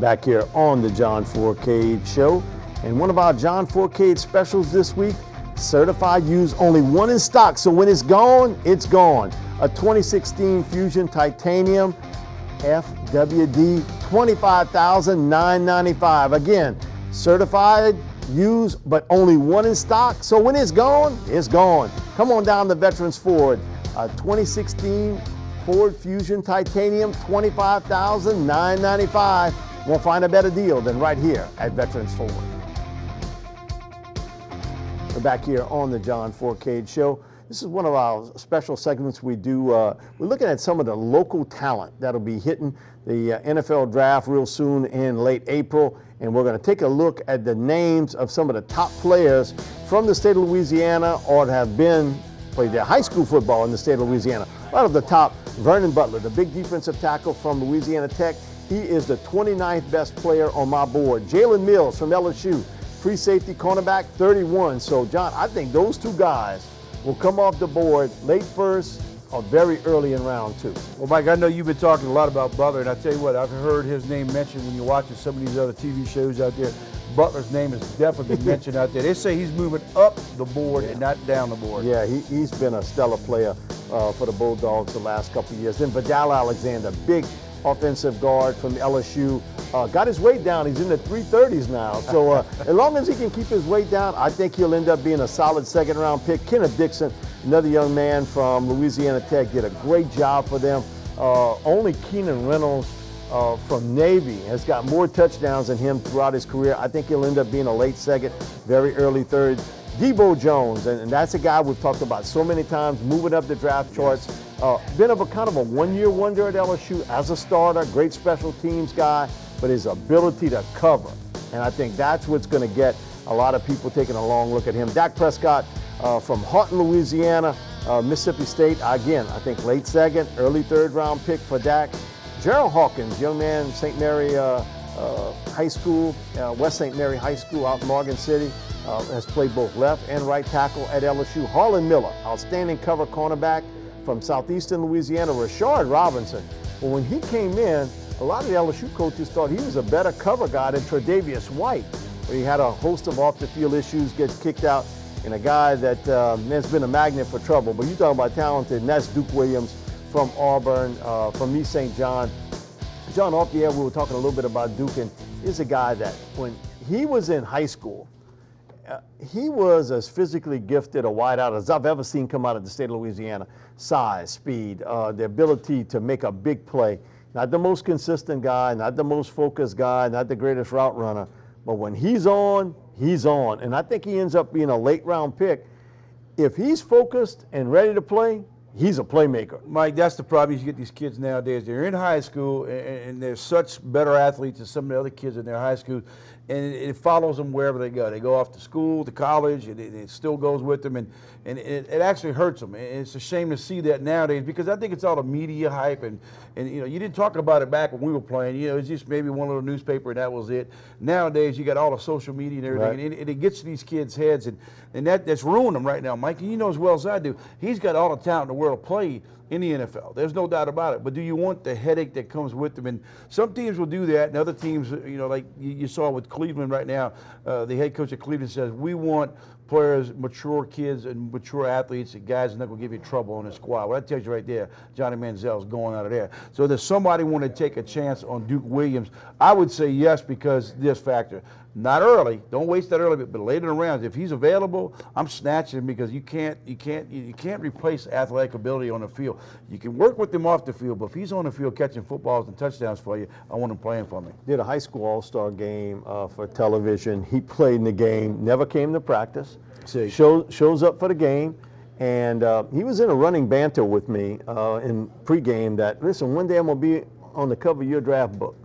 Back here on the John Fourcade Show. And one of our John Fourcade specials this week, certified used, only one in stock. So when it's gone, it's gone. A 2016 Fusion Titanium FWD, $25,995. Again, certified used, but only one in stock. So when it's gone, it's gone. Come on down to Veterans Ford. A 2016 Ford Fusion Titanium, $25,995. Won't find a better deal than right here at Veterans Ford. We're back here on the John Fourcade Show. This is one of our special segments we do. We're looking at some of the local talent that'll be hitting the NFL draft real soon in late April. And we're going to take a look at the names of some of the top players from the state of Louisiana or have played their high school football in the state of Louisiana. Right off the top, Vernon Butler, the big defensive tackle from Louisiana Tech. He is the 29th best player on my board. Jalen Mills from LSU, free safety cornerback, 31. So, John, I think those two guys will come off the board late first or very early in round two. Well, Mike, I know you've been talking a lot about Butler, and I tell you what, I've heard his name mentioned when you're watching some of these other TV shows out there. Butler's name has definitely been mentioned out there. They say he's moving up the board and not down the board. Yeah, he's been a stellar player for the Bulldogs the last couple of years. Then Vidal Alexander, big offensive guard from LSU, got his weight down. He's in the 330s now. So as long as he can keep his weight down, I think he'll end up being a solid second-round pick. Kenneth Dixon, another young man from Louisiana Tech, did a great job for them. Only Keenan Reynolds from Navy has got more touchdowns than him throughout his career. I think he'll end up being a late second, very early third. Debo Jones, and that's a guy we've talked about so many times, moving up the draft charts. Been of a kind of a one-year wonder at LSU as a starter, great special teams guy, but his ability to cover. And I think that's what's going to get a lot of people taking a long look at him. Dak Prescott from Houghton, Louisiana, Mississippi State. Again, I think late second, early third round pick for Dak. Gerald Hawkins, young man, St. Mary High School, West St. Mary High School out in Morgan City. Has played both left and right tackle at LSU. Harlan Miller, outstanding cover cornerback from southeastern Louisiana. Rashard Robinson. Well, when he came in, a lot of the LSU coaches thought he was a better cover guy than Tre'Davious White, where he had a host of off-the-field issues, gets kicked out, and a guy that has been a magnet for trouble. But you talk about talented, and that's Duke Williams from Auburn, from East St. John. John, off the air, we were talking a little bit about Duke, and he's a guy that when he was in high school, he was as physically gifted a wideout as I've ever seen come out of the state of Louisiana. Size, speed, the ability to make a big play. Not the most consistent guy, not the most focused guy, not the greatest route runner, but when he's on, he's on. And I think he ends up being a late round pick. If he's focused and ready to play, he's a playmaker. Mike, that's the problem you get these kids nowadays. They're in high school, and they're such better athletes than some of the other kids in their high school, and it follows them wherever they go. They go off to school, to college, and it still goes with them, and it actually hurts them. And it's a shame to see that nowadays because I think it's all the media hype, and you know, you didn't talk about it back when we were playing. You know, it's just maybe one little newspaper and that was it. Nowadays, you got all the social media and everything, right. and it gets to these kids' heads, and that's ruining them right now, Mike. And you know as well as I do, he's got all the talent in the world to play in the NFL. There's no doubt about it. But do you want the headache that comes with them? And some teams will do that, and other teams, you know, like you saw with Cleveland right now, the head coach of Cleveland says, we want players, mature kids and mature athletes, and guys that are not going to give you trouble on the squad. Well, that tells you right there, Johnny Manziel's going out of there. So does somebody want to take a chance on Duke Williams? I would say yes, because this factor. Not early. Don't waste that early, but later in the rounds. If he's available, I'm snatching him because you can't replace athletic ability on the field. You can work with him off the field, but if he's on the field catching footballs and touchdowns for you, I want him playing for me. Did a high school all-star game for television. He played in the game, never came to practice. Shows up for the game, and he was in a running banter with me in pregame that, listen, one day I'm going to be on the cover of your draft book.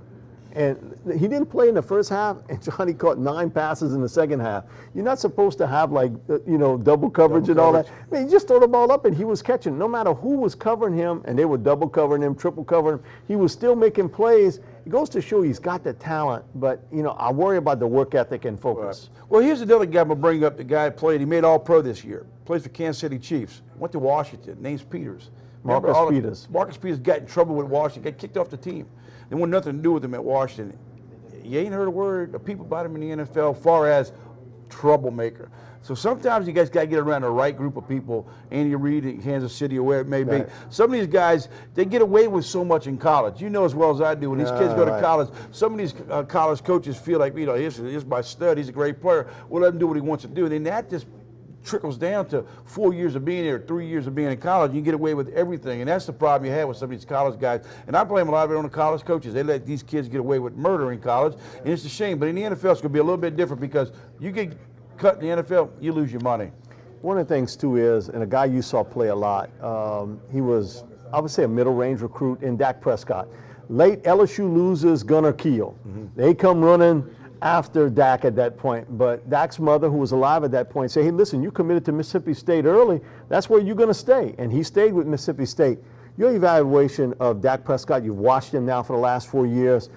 And he didn't play in the first half, and Johnny caught 9 passes in the second half. You're not supposed to have, like, double coverage and all that. I mean, he just threw the ball up, and he was catching. No matter who was covering him, and they were double covering him, triple covering him, he was still making plays. It goes to show he's got the talent, but, I worry about the work ethic and focus. Right. Well, here's another guy I'm going to bring up. The guy played. He made All-Pro this year. Plays for Kansas City Chiefs. Went to Washington. Name's Peters. Marcus Peters. Marcus Peters got in trouble with Washington. Got kicked off the team. They want nothing to do with him at Washington. you ain't heard a word of people about him in the NFL far as troublemaker. So sometimes you guys got to get around the right group of people. Andy Reid in Kansas City or where it may be. Some of these guys, they get away with so much in college. You know as well as I do. When these kids go to college, some of these college coaches feel like, you know, here's my stud. He's a great player. We'll let him do what he wants to do. And then that just trickles down to 4 years of being there, 3 years of being in college. You get away with everything, and that's the problem you have with some of these college guys. And I blame a lot of it on the college coaches. They let these kids get away with murder in college, and it's a shame. But in the NFL, it's going to be a little bit different because you get cut in the NFL, you lose your money. One of the things too is, and a guy you saw play a lot, he was, I would say, a middle-range recruit in Dak Prescott. Late LSU loses Gunnar Kiel. They come running after Dak at that point, but Dak's mother, who was alive at that point, said, hey, listen, you committed to Mississippi State early, that's where you're going to stay. And he stayed with Mississippi State. Your evaluation of Dak Prescott, you've watched him now for the last 4 years,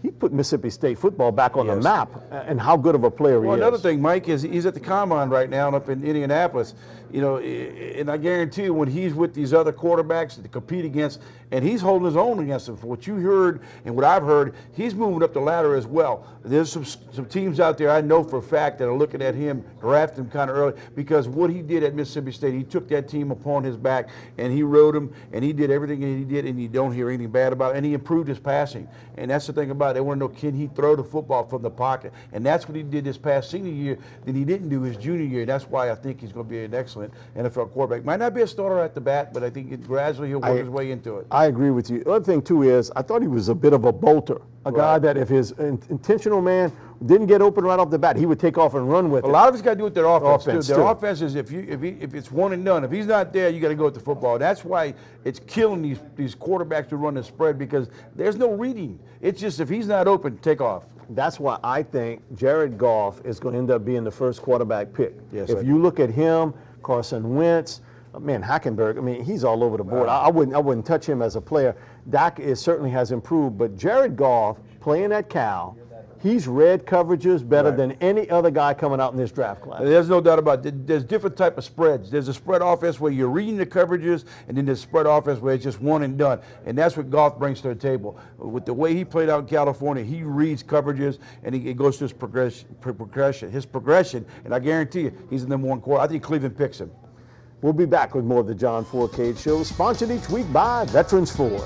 he put Mississippi State football back on the map, and how good of a player he is. Another thing, Mike, is he's at the Combine right now up in Indianapolis. You know, and I guarantee you when he's with these other quarterbacks to compete against, and he's holding his own against them. For what you heard and what I've heard, he's moving up the ladder as well. There's some teams out there I know for a fact that are looking at him, draft him kind of early, because what he did at Mississippi State, he took that team upon his back, and he rode them, and he did everything that he did, and you don't hear anything bad about it, and he improved his passing. And that's the thing about it. They want to know, can he throw the football from the pocket? And that's what he did this past senior year that he didn't do his junior year. That's why I think he's going to be an excellent NFL quarterback. Might not be a starter at the bat, but I think gradually he'll work his way into it. I agree with you. The other thing, too, is I thought he was a bit of a bolter, a guy that if his intentional man didn't get open right off the bat, he would take off and run with it. A lot of it's got to do with their offense, too. Their offense is if it's one and done. If he's not there, you got to go with the football. That's why it's killing these quarterbacks who run the spread, because there's no reading. It's just if he's not open, take off. That's why I think Jared Goff is going to end up being the first quarterback pick. Yes, if you look at him, Carson Wentz, man, Hackenberg, I mean, he's all over the board. I wouldn't touch him as a player. Dak certainly has improved, but Jared Goff playing at Cal, he's read coverages better than any other guy coming out in this draft class. There's no doubt about it. There's different type of spreads. There's a spread offense where you're reading the coverages, and then there's spread offense where it's just one and done. And that's what Goff brings to the table. With the way he played out in California, he reads coverages, and he goes to his progression. And I guarantee you, he's the number one quarterback. I think Cleveland picks him. We'll be back with more of the John Fourcade Show, sponsored each week by Veterans Ford.